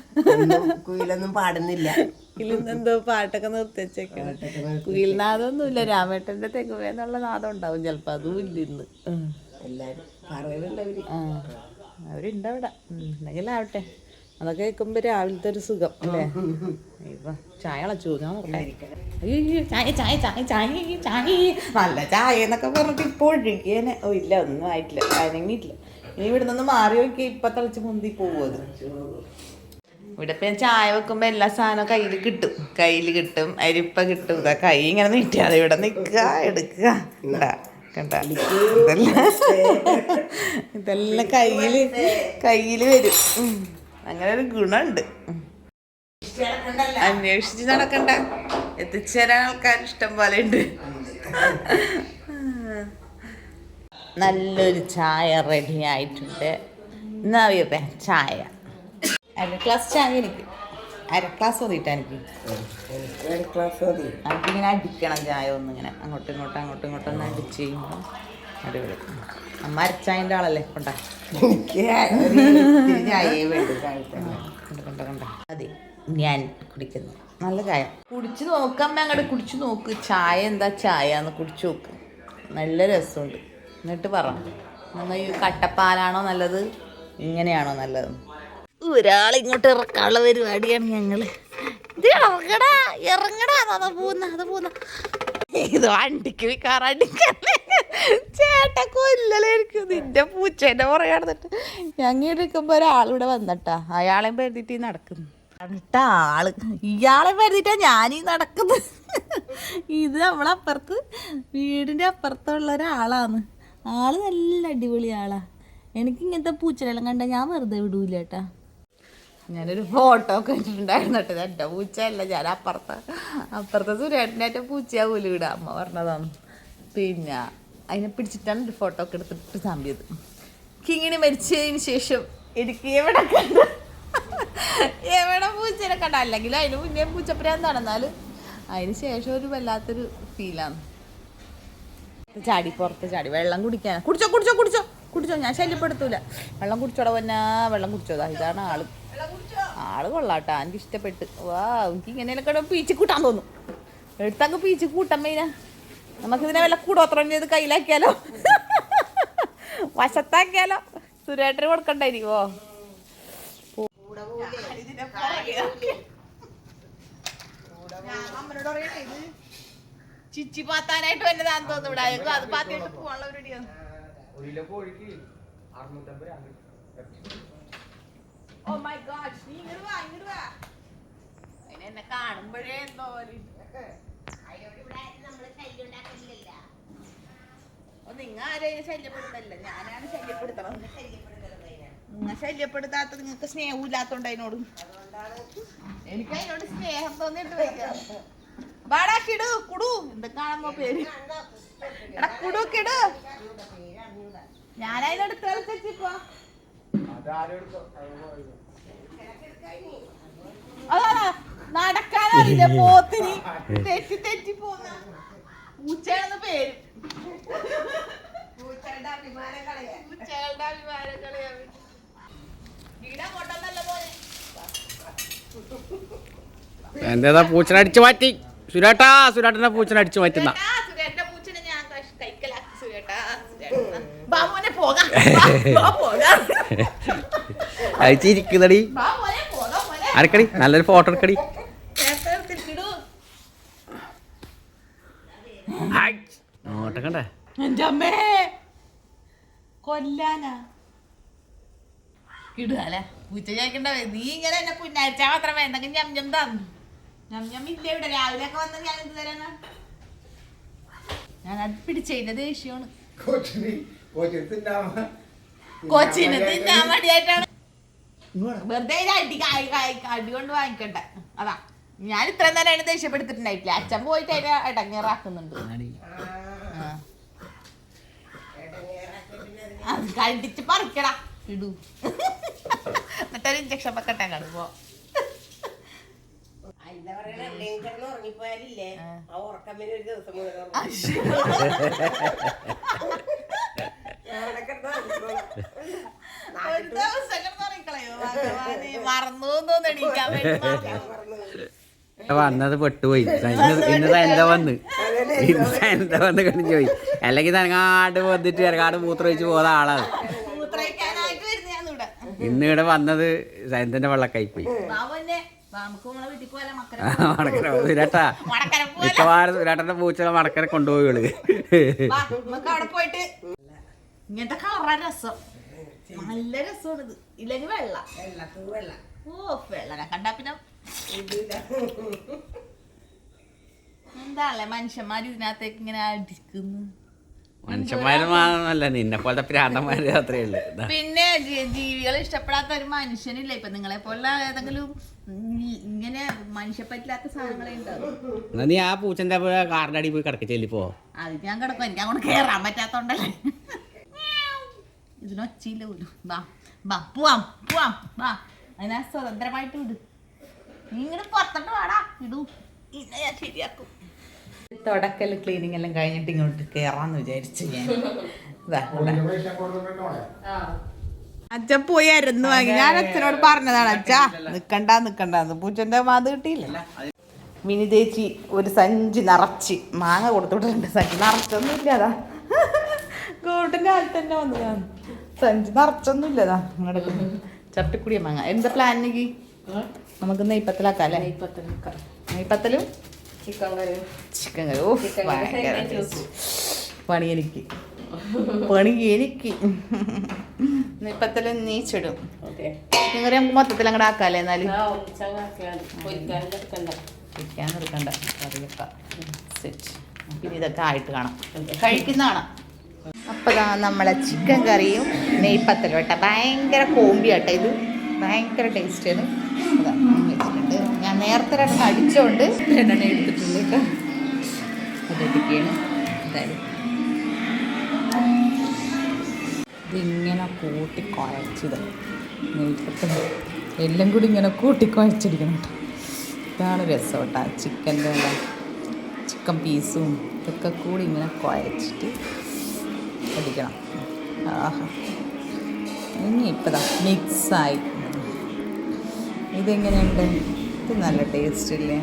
Speaker 2: കുയിലൊന്നും പാടുന്നില്ല.
Speaker 1: കുയിലിന്നെന്തോ പാട്ടൊക്കെ നിർത്തിവെച്ചേക്കണം. കുയിൽനാദമൊന്നുമില്ല, രാമേട്ടൻ്റെ തെങ്ങുവേ എന്നുള്ള നാദം ഉണ്ടാവും ചിലപ്പോൾ, അതും ഇല്ല ഇന്ന്.
Speaker 2: എല്ലാവരും പറയുന്നുണ്ട്
Speaker 1: ആ, അവരുണ്ട് അവിടെ, എന്തെങ്കിലാവട്ടെ. അതൊക്കെ കേൾക്കുമ്പോൾ രാവിലത്തെ ഒരു സുഖം അല്ലേ. ഇപ്പം ചായ കളച്ചു ചായ ചായ ചായ ചായ ചായ നല്ല ചായ എന്നൊക്കെ പറഞ്ഞിട്ട് ഇപ്പോൾ ഒഴുകിയേനെ. ഓ ഇല്ല, ഒന്നും ആയിട്ടില്ല, അനങ്ങിയിട്ടില്ല. ഇനി ഇവിടെ നിന്ന് മാറി നോക്കി ഇപ്പം തിളച്ച് മുന്തി പോകും. ഇവിടെ ഇപ്പം ചായ വെക്കുമ്പോൾ എല്ലാ സാധനവും കയ്യിൽ കിട്ടും, അരിപ്പ കിട്ടും. ഇതാ കൈ ഇങ്ങനെ നീട്ടിയാതെ ഇവിടെ നിൽക്കുക, എടുക്കുക, കണ്ട ഇതെല്ലാം കയ്യിൽ വരും. അങ്ങനെ ഒരു ഗുണമുണ്ട്. അന്വേഷിച്ച് നടക്കണ്ട, എത്തിച്ചേരാൻ ആൾക്കാർ ഇഷ്ടം പോലെ ഉണ്ട്. നല്ലൊരു ചായ റെഡി ആയിട്ടുണ്ട്. എന്നാ വിയപ്പേ ചായ, അര ഗ്ലാസ് ചായ എനിക്ക്, അര ഗ്ലാസ് മതിയിട്ടാ എനിക്ക്. എനിക്കിങ്ങനെ അടിക്കണം ചായ, ഒന്നിങ്ങനെ അങ്ങോട്ടും ഇങ്ങോട്ടും ഒന്ന് അടിച്ച് കഴിയുമ്പോൾ അടിപൊളി. അമ്മ അരച്ചായൻ്റെ ആളല്ലേ, കൊണ്ടാ അതെ ഞാൻ കുടിക്കുന്നു. നല്ല ചായ കുടിച്ച് നോക്കാം, അങ്ങോട്ട് കുടിച്ച് നോക്ക്. ചായ എന്താ ചായ എന്ന് കുടിച്ച് നോക്ക്, നല്ല രസമുണ്ട്. എന്നിട്ട് പറ, നമ്മൾ ഈ കട്ടപ്പാലാണോ നല്ലത്, ഇങ്ങനെയാണോ നല്ലത്? ഒരാളിങ്ങോട്ട് ഇറക്കാനുള്ള പരിപാടിയാണ് ഞങ്ങൾ. ഇത് ഇറങ്ങടാ അതാ പോകുന്ന ഇത് വണ്ടിക്ക് വിൽക്കാറണ്ടിക്കല്ലേ ചേട്ടാ, കൊല്ലലായിരിക്കും നിന്റെ പൂച്ചേൻ്റെ പുറകെ നടന്നിട്ട്. ഞങ്ങൾ എടുക്കുമ്പോൾ ഒരാളിവിടെ വന്നിട്ടാ, അയാളെയും പരുതിട്ട് നടക്കുന്നു. എന്നിട്ടാ ഇയാളെ പരുതിട്ടാ ഞാനീ നടക്കുന്നത്. ഇത് നമ്മളപ്പുറത്ത്, വീടിൻ്റെ അപ്പുറത്തുള്ള ഒരാളാണ്. ആള് നല്ല അടിപൊളി ആളാ. എനിക്ക് ഇങ്ങനത്തെ പൂച്ചനെല്ലാം കണ്ട ഞാൻ വെറുതെ വിടൂല കേട്ടാ. ഞാനൊരു ഫോട്ടോ ഒക്കെ വെച്ചിട്ടുണ്ടായിരുന്നു കേട്ടോ. എൻ്റെ പൂച്ചയല്ല, ഞാൻ അപ്പുറത്തെ സുരേട്ടനായിട്ട് പൂച്ചയാ പോലും ഇവിടെ, അമ്മ പറഞ്ഞതാണ്. പിന്നെ അതിനെ പിടിച്ചിട്ടാണ് ഒരു ഫോട്ടോ ഒക്കെ എടുത്തിട്ട് സാമ്പിയത്. കിങ്ങിണി മരിച്ചതിന് ശേഷം എനിക്ക് എവിടെ പൂച്ചനെ കണ്ട, അല്ലെങ്കിൽ അതിന് മുന്നേ പൂച്ചപ്രാന്താണ്, എന്നാലും അതിന് ശേഷം ഒരു വല്ലാത്തൊരു ഫീലാണ്. ചാടി പുറത്ത് ചാടി വെള്ളം കുടിക്കാൻ. കുടിച്ചോ ഞാൻ ശല്യപ്പെടുത്തൂല. വെള്ളം കുടിച്ചോടെ വന്നാ വെള്ളം കുടിച്ചോതാ. ഇതാണ് ആള് കൊള്ളാട്ടാ, എനിക്ക് ഇഷ്ടപ്പെട്ട്. വാ, എനിക്ക് ഇങ്ങനെയൊക്കെ പീച്ച് കൂട്ടാൻ തോന്നും. എടുത്തങ്ങ് പീച്ച് കൂട്ടാൻ മെയിനാ. നമുക്കിതിനെ വല്ല കൂടോത്രം ചെയ്ത് കയ്യിലാക്കിയാലോ, വശത്താക്കിയാലോ. സുരേട്ടന് കൊടുക്കണ്ടായിരിക്കുമോ? അമ്മനോട് പറയട്ടെ, ഇത് ചിച്ചി പാത്താനായിട്ട് വന്നതാന്ന് തോന്നുന്നു. ഇവിടെ അത് പാത്തിയിട്ട് പോവാനുള്ള പരിപാടിയാണ്. Oh my gosh, നീ ഇങ്ങോട്ട് വാ. അതിനെ എന്നെ കാണുമ്പോഴേ എന്തോ നിങ്ങൾ ആരെയും ശല്യപ്പെടുത്തല്ല, ഞാനാണ് ശല്യപ്പെടുത്തണം. നിങ്ങൾ ശല്യപ്പെടുത്താത്ത നിങ്ങൾക്ക് സ്നേഹമില്ലാത്തോണ്ട് അതിനോട്. എനിക്ക് അതിനോട് സ്നേഹം തോന്നിയിട്ട് വയ്ക്കാം. വാടാ കിടു കുടു, എന്തൊക്കെയാണമ്മ പേര്? എടാ കുടു കിടു. ഞാനതിനടുത്ത് കളിച്ചിപ്പോ അതാ നടക്കാനറിയില്ല, പോത്തിന് തെറ്റി പോന്ന പൂച്ചയാണെന്ന് പേര്. പൂച്ചകളുടെ അഭിമാനം കളയാൻ വീടങ്ങോട്ടല്ല പോലെ.
Speaker 5: എന്താ പൂച്ചനെ അടിച്ചു മാറ്റി സുരേട്ടനെ പൂച്ചനെ അടിച്ചു മാറ്റുന്ന
Speaker 1: സുരേട്ടന്റെ പൂച്ചനെ ഞാൻ കൈക്കലാക്കി. സുരേട്ടാ
Speaker 5: അയച്ചിരിക്കുന്നടി. ആരക്കടി നല്ലൊരു ഫോട്ടോ എടുക്കടി. നോട്ടക്കണ്ടേ
Speaker 1: എന്റെ അമ്മേ കൊല്ലാനാ ഇടുകല്ലേ. പൂച്ച ചോദിക്കണ്ട നീ ഇങ്ങനെ എന്നെ പുന്നാഴ്ച മാത്രം വേണ്ടെങ്കിൽ ഞം തന്നു ഞം ഇല്ല ഇവിടെ രാവിലെ ഒക്കെ വന്ന് ഞാൻ എന്ത് തരാനാ ഞാൻ അത് പിടിച്ചതിന്റെ ദേഷ്യമാണ് കൊച്ചിന് തിന്നാൻ മടിയായിട്ടാണ് വെറുതെ അടി കൊണ്ട് വാങ്ങിക്കണ്ട അതാ ഞാൻ ഇത്രയും നേരം അതിനെ ദേഷ്യപ്പെടുത്തിട്ടുണ്ടായിട്ടില്ല അച്ഛൻ പോയിട്ട് അതിനെ ഇടങ്ങേറാക്കുന്നുണ്ട് അത് കണ്ടിച്ച് പറിക്കടാ ഇടൂ എന്നിട്ടൊരു ഇഞ്ചക്ഷൻ വെക്കട്ടെ കടുപ്പോ
Speaker 2: എന്താ പറയണ എവിടെയും കിടന്ന് ഉറങ്ങിപ്പോയാലില്ലേ ആ ഉറക്കം പിന്നെ ഒരു ദിവസം മുഴുവൻ
Speaker 1: ഒരു ദിവസം കിടന്നുറങ്ങിക്കളയോ മറന്നു എണീക്കാൻ വേണ്ടി
Speaker 5: വന്നത് പെട്ടുപോയി ഇന്ന് എന്താ വന്ന് എന്താ വന്ന് കണിഞ്ഞു പോയി അല്ലെങ്കിൽ തനങ്ങാട് വന്നിട്ട് ഇറങ്ങാട് മൂത്രം ഒഴിച്ച് പോകുന്ന ആളാണ് ഇന്ന് ഇവിടെ വന്നത് സൈന്ദന്റെ വെള്ളക്കായി പോയി സുരേട്ടാ മിക്കവാറും സുരേട്ടന്റെ പൂച്ചകളെ മടക്കനെ കൊണ്ടുപോയി
Speaker 1: അവിടെ പോയിട്ട് ഇങ്ങനത്തെ കളറാ രസം നല്ല രസമാണ് ഇത് ഇല്ലെങ്കിൽ വെള്ളം ഓ വെള്ളനെ കണ്ടാ പിന്നെ എന്താണല്ലേ മനുഷ്യന്മാർ ഇതിനകത്തേക്ക് ഇങ്ങനെ അടിക്കുന്നു
Speaker 5: മനുഷ്യന്മാരല്ല നിന്നെ പോലത്തെ പ്രാന്തന്മാര് അത്രേ ഉള്ളു
Speaker 1: പിന്നെ ജീവികളെ ഇഷ്ടപ്പെടാത്ത ഒരു മനുഷ്യനില്ല ഇപ്പൊ നിങ്ങളെ പോലെ ഏതെങ്കിലും ഇങ്ങനെ മനുഷ്യപ്പറ്റില്ലാത്ത സാധനങ്ങളെ ഉണ്ടാവും
Speaker 5: നീ ആ പൂച്ചന്റെ കാറിന്റെ അടി പോയി കിടക്ക ചെല്ലിപ്പോ
Speaker 1: അത് ഞാൻ കിടക്കും എനിക്ക് അങ്ങോട്ട് കേറാൻ പറ്റാത്തോണ്ടല്ലേ ഇതിനൊച്ചയില്ല പോലും ബാ പോവാം ബാ അതിനാ സ്വതന്ത്രമായിട്ട് വിട് നീ ഇങ്ങനെ പുറത്തോട്ട് വാടാ ഇടൂ ഇന്നെ ഞാൻ ശരിയാക്കും തുടക്കൽ ക്ലീനിങ് എല്ലാം കഴിഞ്ഞിട്ട് ഇങ്ങോട്ട് കേറാന്ന് വിചാരിച്ചു ഞാൻ അച്ഛൻ പോയി അരന്ന് വാങ്ങി ഞാൻ അച്ഛനോട് പറഞ്ഞതാണ് അച്ഛാ നിക്കണ്ടെന്ന് പൂച്ചന്റെ മാത് കിട്ടിയില്ല മിനി ചേച്ചി ഒരു സഞ്ചി നിറച്ച് മാങ്ങ കൊടുത്തുവിട്ടിട്ടുണ്ട് സഞ്ചി നിറച്ചൊന്നും ഇല്ലതാ ഗോൾഡിന്റെ കാലത്ത് തന്നെ വന്നതാണ് സഞ്ചി നിറച്ചൊന്നും ഇല്ലതാ അങ്ങോട്ട് ചട്ടിക്കുടിയ മാങ്ങ എന്താ പ്ലാനിക്ക് നമുക്ക് നെയ്പ്പത്തലാക്കാം അല്ലേ നെയ്പ്പത്തലും ചിക്കൻ കറി ഓ പണി എനിക്ക് നെയ്പ്പത്തലും നീച്ചിടും ചിക്കൻ കറി നമുക്ക് മൊത്തത്തിൽ അങ്ങോട്ട് ആക്കാല്ലേ എന്നാലും പൊരിക്കാൻ എടുക്കണ്ട കറിയൊക്കെ സെറ്റ് പിന്നെ ഇതൊക്കെ ആയിട്ട് കാണാം കഴിക്കുന്ന കാണാം അപ്പോൾ നമ്മളെ ചിക്കൻ കറിയും നെയ്പ്പത്തലും കേട്ടോ ഭയങ്കര കോമ്പി കേട്ടോ ഇത് ഭയങ്കര ടേസ്റ്റാണ് അതാ വെച്ചിട്ടുണ്ട് ഞാൻ നേരത്തെ രണ്ടെണ്ണം അടിച്ചോണ്ട് രണ്ടെണ്ണം എടുത്തിട്ടുണ്ട് കേട്ടോ അതെടുക്കുകയാണ് എന്തായാലും ഇതിങ്ങനെ കൂട്ടി കുഴച്ചത് നെയ്പ്പത്തൽ എല്ലാം കൂടി ഇങ്ങനെ കൂട്ടി കുഴച്ചടിക്കണം കേട്ടോ ഇതാണ് രസം കേട്ടോ ചിക്കൻ്റെ ചിക്കൻ പീസും ഇതൊക്കെ കൂടി ഇങ്ങനെ കുഴച്ചിട്ട് അടിക്കണം ആഹാ ഇനി ഇപ്പതാ മിക്സായി ഇതെങ്ങനെയുണ്ട് ഇത് നല്ല ടേസ്റ്റ് ഇല്ലേ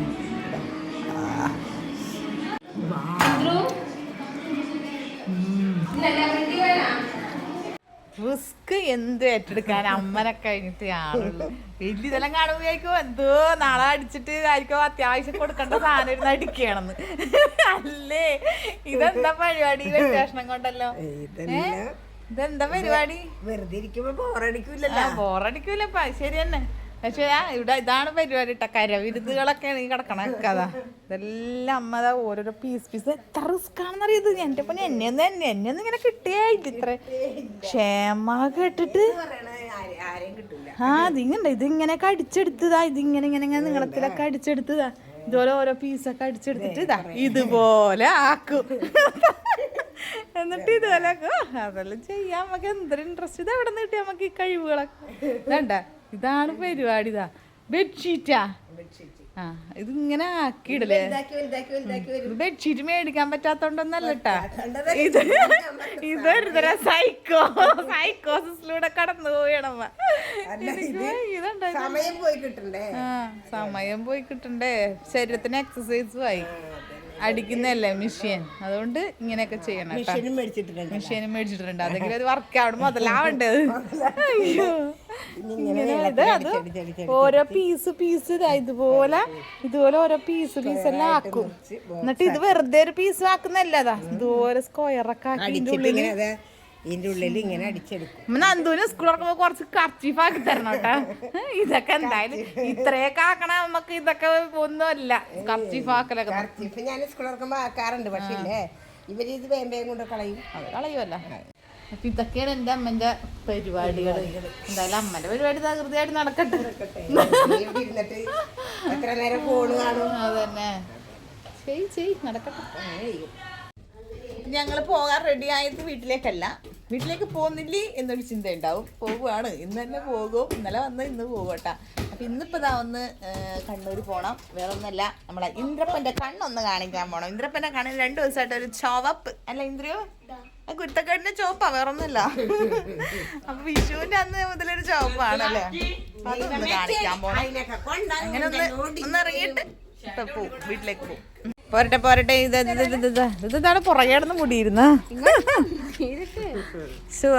Speaker 1: റിസ്ക് എന്ത് ഏറ്റെടുക്കാൻ അമ്മനെ കഴിഞ്ഞിട്ട് ആളുള്ളൂ വലിയ ഇതെല്ലാം കാണുമ്പോഴേക്കും എന്തോ നാളെ അടിച്ചിട്ട് ആയിരിക്കും അത്യാവശ്യം കൊടുക്കേണ്ട സാധനം ഇരുന്ന് അടിക്കണമെന്ന് അല്ലേ ഇതെന്താ പരിപാടി വ്യത്യാസം കൊണ്ടല്ലോ ഇതെന്താ പരിപാടി
Speaker 2: വെറുതെ ഇരിക്കുമ്പോ ബോറടിക്കൂലല്ലോ
Speaker 1: ബോറടിക്കൂലപ്പാ ശരി തന്നെ പക്ഷേ ഇവിടെ ഇതാണ് പരിപാടി ഇട്ട കരവിരുതുകളൊക്കെയാണ് ഈ കിടക്കണ കഥ ഇതെല്ലാം അമ്മതാ ഓരോരോ പീസ് എത്ര റിസ്ക് ആണെന്നറിയത് എൻ്റെ പിന്നെ എന്നെ ഇങ്ങനെ കിട്ടിയായിട്ട് ഇത്ര ക്ഷേമ കേട്ടിട്ട് ഇതിങ്ങനെയൊക്കെ അടിച്ചെടുത്തതാ ഇതിങ്ങനെ നീളത്തിലൊക്കെ അടിച്ചെടുത്തതാ ഇതുപോലെ ഓരോ പീസൊക്കെ അടിച്ചെടുത്തിട്ട് ഇതാ ഇതുപോലെ ആക്കും എന്നിട്ട് ഇതുപോലെ അതെല്ലാം ചെയ്യാൻ നമുക്ക് എന്തൊരു ഇൻട്രസ്റ്റ് ഇത് എവിടെ നിന്ന് കിട്ടി നമുക്ക് ഈ കഴിവുകളൊക്കെ വേണ്ട ഇതാണ് പരിപാടി ഇതാ ബെഡ്ഷീറ്റാ ആ ഇതിങ്ങനെ ആക്കിയിടല്ലേ ബെഡ്ഷീറ്റ് മേടിക്കാൻ പറ്റാത്തോണ്ടൊന്നല്ല കേട്ടാ ഇതൊരു തരം സൈക്കോസിലൂടെ കടന്നു പോയണമ്മ സമയം പോയി കിട്ടണ്ടേ ശരീരത്തിന് എക്സസൈസും ആയി അടിക്കുന്നല്ലേ മെഷീൻ അതുകൊണ്ട് ഇങ്ങനെയൊക്കെ ചെയ്യണം മെഷീനും മേടിച്ചിട്ടുണ്ട് അതെങ്കിലും ഒരു വർക്കൗട്ട് മുതലാവണ്ടത് അയ്യോ ഓരോ പീസ് ഇതുപോലെ ഓരോ പീസ് എല്ലാം ആക്കും എന്നിട്ട് ഇത് വെറുതെ ഒരു പീസ് ആക്കുന്നല്ലതാ ഇതുപോലെ സ്ക്വയറൊക്കെ ആക്കി
Speaker 2: ഇതിന്റെ ഉള്ളിൽ ഇങ്ങനെ അടിച്ചെടുക്കും.
Speaker 1: നന്ദുവിന് സ്കൂൾ തുറക്കുമ്പോ കുറച്ച് കർച്ചീഫ് ആക്കി തരണം കേട്ടാ. ഇതൊക്കെ എന്തായാലും ഇത്രയൊക്കെ ആക്കണ നമുക്ക് ഇതൊക്കെ ഒന്നുമല്ല കർച്ചീഫ് ആക്കലൊക്കെ.
Speaker 2: കർച്ചീഫ് ഞാൻ സ്കൂൾ തുറക്കുമ്പോ ആക്കാറുണ്ട്, പക്ഷേ ഇല്ലേ ഇവര് ഇത് വേമ്പയും കൊണ്ട് കളയും.
Speaker 1: അത് കളയുമല്ല. അപ്പൊ ഇതൊക്കെയാണ് എൻ്റെ അമ്മന്റെ പരിപാടികൾ. എന്തായാലും അമ്മന്റെ പരിപാടി തകൃതിയായിട്ട് നടക്കട്ടെ.
Speaker 2: ഇരുന്നിട്ട് എത്ര നേരം ഫോണ് കാണും.
Speaker 1: അതന്നെ ചെയ് നടക്കട്ടെ. ഞങ്ങൾ പോകാൻ റെഡി ആയത് വീട്ടിലേക്കല്ല, വീട്ടിലേക്ക് പോകുന്നില്ലേ എന്നൊരു ചിന്ത ഉണ്ടാവും. പോവുകയാണ്, ഇന്ന് തന്നെ പോകും. ഇന്നലെ വന്ന് ഇന്ന് പോകും കേട്ടാ. അപ്പം ഇന്നിപ്പോൾ ഇതാ ഒന്ന് കണ്ണൂർ പോകണം. വേറെ ഒന്നല്ല, നമ്മളെ ഇന്ദ്രപ്പൻ്റെ കണ്ണൊന്ന് കാണിക്കാൻ പോകണം. ഇന്ദ്രപ്പൻ്റെ കണ്ണിന് 2 ദിവസമായിട്ട് ഒരു ചുവപ്പ് അല്ല ഇന്ദ്രയോ, കുരുത്തക്കേടിന്റെ ചോപ്പാ, വേറൊന്നുമില്ല. അപ്പൊ വിഷുവിന്റെ അന്ന് മുതലൊരു ചോപ്പാണല്ലേ, അതൊന്ന് കാണിക്കാൻ പോണം. അങ്ങനെ ഒന്ന് ഇറങ്ങിയിട്ട് ഇപ്പൊ പോവും, വീട്ടിലേക്ക് പോവും. പോരട്ടെ ഇതാണ് പുറകെടന്ന് കൂടിയിരുന്ന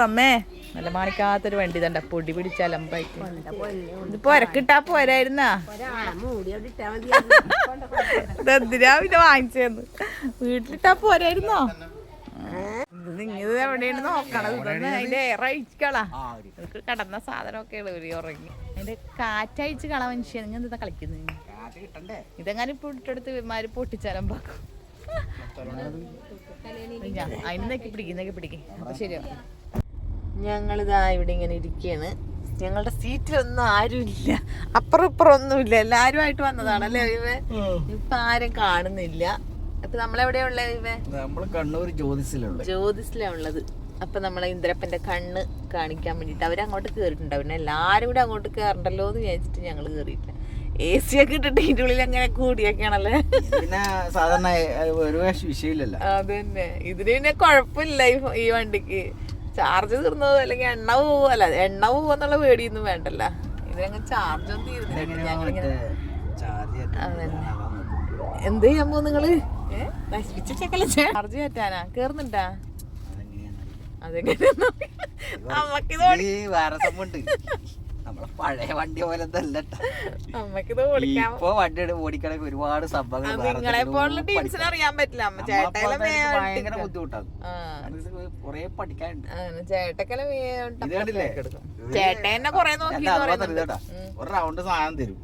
Speaker 1: അമ്മേ. നല്ല മാണിക്കാത്തൊരു വണ്ടി തണ്ട, പൊടി പിടിച്ചാലമ്പായിട്ട്. ഇതിപ്പോ ഒരക്കിട്ടാ പോരായിരുന്നാ, ഇതെന്തിനാ പിന്നെ വാങ്ങിച്ചേന്ന്. വീട്ടിലിട്ടാ പോരായിരുന്നോ? ഇത് എവിടെയാണ് നോക്കണത്? ഇതൊന്ന് അതിന്റെ എയർ അഴിച്ചുകളാ. ഇതൊക്കെ കടന്ന സാധനമൊക്കെയാണ് ഒരു ഉറങ്ങി. അതിന്റെ കാറ്റഴിച്ച് കള മനുഷ്യ. നിങ്ങൾ എന്താ കളിക്കുന്നത്? ഇതെങ്ങാനും ഇപ്പൊ ഇട്ടെടുത്ത് ഇമാര് പൊട്ടിച്ചാലമ്പാക്കും. അതിന് നെക്കി പിടിക്കും. അപ്പൊ ശരിയാവും. ഞങ്ങളിതാ ഇവിടെ ഇങ്ങനെ ഇരിക്കുകയാണ്. ഞങ്ങളുടെ സീറ്റിലൊന്നും ആരുമില്ല, അപ്പുറം ഇപ്പുറം ഒന്നുമില്ല, എല്ലാരുമായിട്ട് വന്നതാണല്ലേ ഇവ. ഇപ്പൊ ആരും കാണുന്നില്ല. അപ്പൊ നമ്മളെവിടെയാ ഉള്ളത് ഇവ?
Speaker 5: നമ്മള് കണ്ണൂർ
Speaker 1: ജ്യോതിസിലാ ഉള്ളത്. അപ്പൊ നമ്മളെ ഇന്ദ്രപ്പന്റെ കണ്ണ് കാണിക്കാൻ വേണ്ടിട്ട് അവരങ്ങോട്ട് കേറിയിട്ടുണ്ടാവും. പിന്നെ എല്ലാരും കൂടെ അങ്ങോട്ട് കേറണ്ടല്ലോ എന്ന് വിചാരിച്ചിട്ട് ഞങ്ങള് കേറിയില്ല. AC ഒക്കെ ഇട്ടിട്ട് ഇതിന്റെ ഉള്ളിൽ അങ്ങനെ കൂടിയൊക്കെയാണല്ലേ.
Speaker 5: പിന്നെ സാധാരണ ഒരു വിഷയമില്ലല്ലോ.
Speaker 1: അതന്നെ, ഇതിന് പിന്നെ കുഴപ്പമില്ല. ഈ വണ്ടിക്ക് ചാർജ് തീർന്നത് അല്ലെങ്കിൽ എണ്ണ പോവോ, അല്ല എണ്ണ പോവെന്നുള്ള പേടിയൊന്നും വേണ്ടല്ല. ഇതിനങ്ങനെ ചാർജൊന്നും തീർന്നില്ല. ഞങ്ങളിങ്ങനെ എന്ത് ചെയ്യാൻ പോകും നിങ്ങള്? ചാർജ് കയറ്റാനാ കേറുന്നുണ്ടാ? അതെങ്ങനെ അമ്മക്കിത്
Speaker 5: നമ്മളെ പഴയ വണ്ടി പോലെ
Speaker 1: അമ്മക്കിത് ഓടിക്കാൻ
Speaker 5: വണ്ടി ഓടിക്കണക്ക് ഒരുപാട് സംഭവങ്ങൾ
Speaker 1: നിങ്ങളെ പോലുള്ള ടീംസിന് അറിയാൻ പറ്റില്ല. അമ്മ
Speaker 5: ഭയങ്കര ബുദ്ധിമുട്ടാണ്, കൊറേ പഠിക്കാനുണ്ട്.
Speaker 1: ചേട്ടക്കല
Speaker 5: കണ്ടില്ലേ,
Speaker 1: ചേട്ടനെ കൊറേ നോക്കി
Speaker 5: ഒരു റൗണ്ട് സാധനം തരും.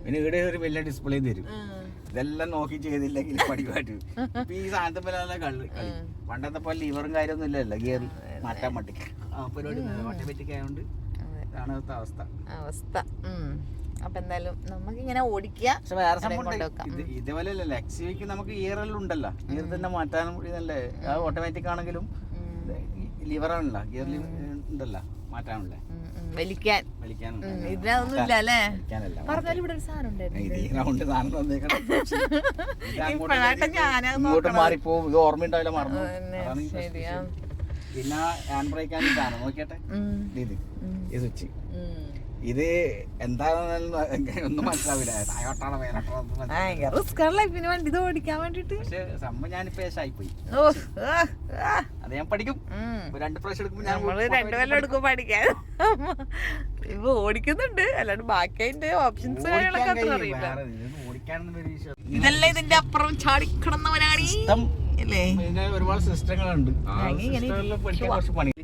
Speaker 5: പിന്നെ ഇവിടെ ഒരു വലിയ ഡിസ്പ്ലേ തരും. ഇതെല്ലാം നോക്കി ചെയ്തില്ലെങ്കിൽ പടിപാട്ട്. ഈ സാധനത്തെ പോലെ കളി പണ്ടത്തെ പോലെ ലിവറും കാര്യമൊന്നും ഇല്ലല്ലോ, ഗിയർ മാറ്റാൻ വേണ്ടി പരിപാടി ഓട്ടോമാറ്റിക് ആയതുകൊണ്ട് ഇതാണ് അവസ്ഥ.
Speaker 1: അപ്പൊ എന്തായാലും നമുക്ക് ഇങ്ങനെ ഓടിക്കുക.
Speaker 5: പക്ഷെ വേറെ സംഭവം ഇതേപോലെ അല്ലല്ലോ, XUV നമുക്ക് ഗിയർ എല്ലാം ഉണ്ടല്ലോ, ഗിയർ തന്നെ മാറ്റാനും ഇതല്ലേ. ആ ഓട്ടോമാറ്റിക് ആണെങ്കിലും ലിവറാണല്ലോ, ഗിയർ ഉണ്ടല്ലോ മാറ്റാനുള്ളേ,
Speaker 1: ഇതിനൊന്നും ഇല്ല അല്ലേ? പറഞ്ഞാലും ഇവിടെ ഒരു സാധനം
Speaker 5: ഇങ്ങോട്ട് മാറിപ്പോവും, ഇത് ഓർമ്മ ഉണ്ടാവില്ല, മറന്നു. പിന്നെ ഹാൻഡ് ബ്രേക്ക് ആണ് സാധനം നോക്കിയട്ടെ, ഈ സ്വിച്ച്. ഇത് എന്താണെന്നൊന്നും മനസ്സിലാവില്ല,
Speaker 1: പിന്നെ വണ്ടി ഇത് ഓടിക്കാൻ വേണ്ടിട്ട്.
Speaker 5: പക്ഷെ സംഭവം ഞാനിപ്പോ ഏശായിപ്പോയി, അത് ഞാൻ പഠിക്കും. 2 പ്രാവശ്യം എടുക്കുമ്പോ
Speaker 1: നമ്മള് 2 കൊല്ലം എടുക്കും പഠിക്കാൻ. ഇപ്പൊ ഓടിക്കുന്നുണ്ട്, അല്ലാണ്ട് ബാക്കി അതിന്റെ ഓപ്ഷൻസ് കാര്യങ്ങളൊക്കെ അത്ര അറിയില്ല. ഇതെല്ലാം ഇതിന്റെ അപ്പുറം ചാടിക്കിടന്നവരാണ് അല്ലേ?
Speaker 5: ഒരുപാട് സിസ്റ്റങ്ങളുണ്ട്,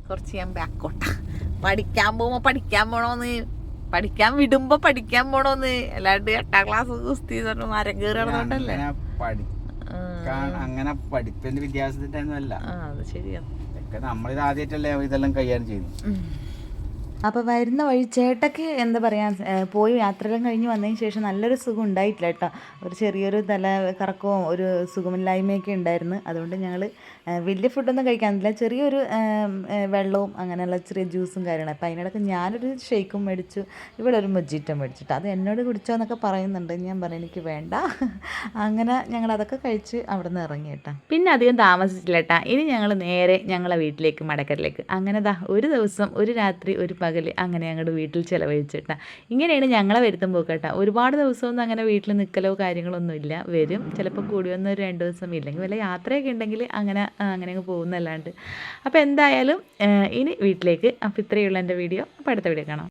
Speaker 1: കുറച്ച് ഞാൻ ബാക്കോട്ടാ. പഠിക്കാൻ പോകുമ്പോ പഠിക്കാൻ പോണോന്ന്, പഠിക്കാൻ വിടുമ്പോ പഠിക്കാൻ പോണോന്ന്, അല്ലാണ്ട് 8ാം ക്ലാസ് കുസ്തി മരം കയറി നടന്നോണ്ടല്ലേ.
Speaker 5: അങ്ങനെ പഠിപ്പിന്റെ വിദ്യാഭ്യാസത്തിന്റെ ഒന്നും അല്ല.
Speaker 1: അത് ശരിയാണ്.
Speaker 5: നമ്മളിത് ആദ്യമായിട്ടല്ലേ ഇതെല്ലാം കൈകാര്യം ചെയ്യുന്നു.
Speaker 4: അപ്പോൾ വരുന്ന വഴി ചേട്ടക്ക് എന്താ പറയുക, പോയി യാത്രകളും കഴിഞ്ഞ് വന്നതിന് ശേഷം നല്ലൊരു സുഖം ഉണ്ടായിട്ടില്ല കേട്ടോ. ഒരു ചെറിയൊരു തല കറക്കവും ഒരു സുഖമില്ലായ്മയൊക്കെ ഉണ്ടായിരുന്നു. അതുകൊണ്ട് ഞങ്ങൾ വലിയ ഫുഡൊന്നും കഴിക്കാനില്ല, ചെറിയൊരു വെള്ളവും അങ്ങനെയുള്ള ചെറിയ ജ്യൂസും കാര്യങ്ങളും. അപ്പോൾ അതിനിടയ്ക്ക് ഞാനൊരു ഷേക്കും മേടിച്ചു, ഇവിടെ ഒരു മൊജിറ്റോ മേടിച്ചിട്ട് അത് എന്നോട് കുടിച്ചോ എന്നൊക്കെ പറയുന്നുണ്ട്. ഞാൻ പറഞ്ഞു എനിക്ക് വേണ്ട. അങ്ങനെ ഞങ്ങളതൊക്കെ കഴിച്ച് അവിടെ നിന്ന് ഇറങ്ങി കേട്ടോ. പിന്നെ അധികം താമസിച്ചില്ല കേട്ടോ. ഇനി ഞങ്ങൾ നേരെ ഞങ്ങളെ വീട്ടിലേക്ക്, മടക്കരയിലേക്ക്. അങ്ങനെ ഒരു ദിവസം, ഒരു രാത്രി, ഒരു പകൽ അങ്ങനെ ഞങ്ങളുടെ വീട്ടിൽ ചിലവഴിച്ചിട്ടാ. ഇങ്ങനെയാണ് ഞങ്ങളെ വരുത്തുമ്പോൾ കേട്ടോ. ഒരുപാട് ദിവസമൊന്നും അങ്ങനെ വീട്ടിൽ നിൽക്കലോ കാര്യങ്ങളൊന്നും ഇല്ല. വരും, ചിലപ്പോൾ കൂടി വന്ന് ഒരു 2 ദിവസം, ഇല്ലെങ്കിൽ വല്ല യാത്രയൊക്കെ ഉണ്ടെങ്കിൽ അങ്ങനെ അങ്ങ് പോകുന്നല്ലാണ്ട്. അപ്പോൾ എന്തായാലും ഇനി വീട്ടിലേക്ക്. അപ്പോൾ ഇത്രയുള്ള എൻ്റെ വീഡിയോ. അപ്പോൾ അടുത്ത വീഡിയോ കാണാം.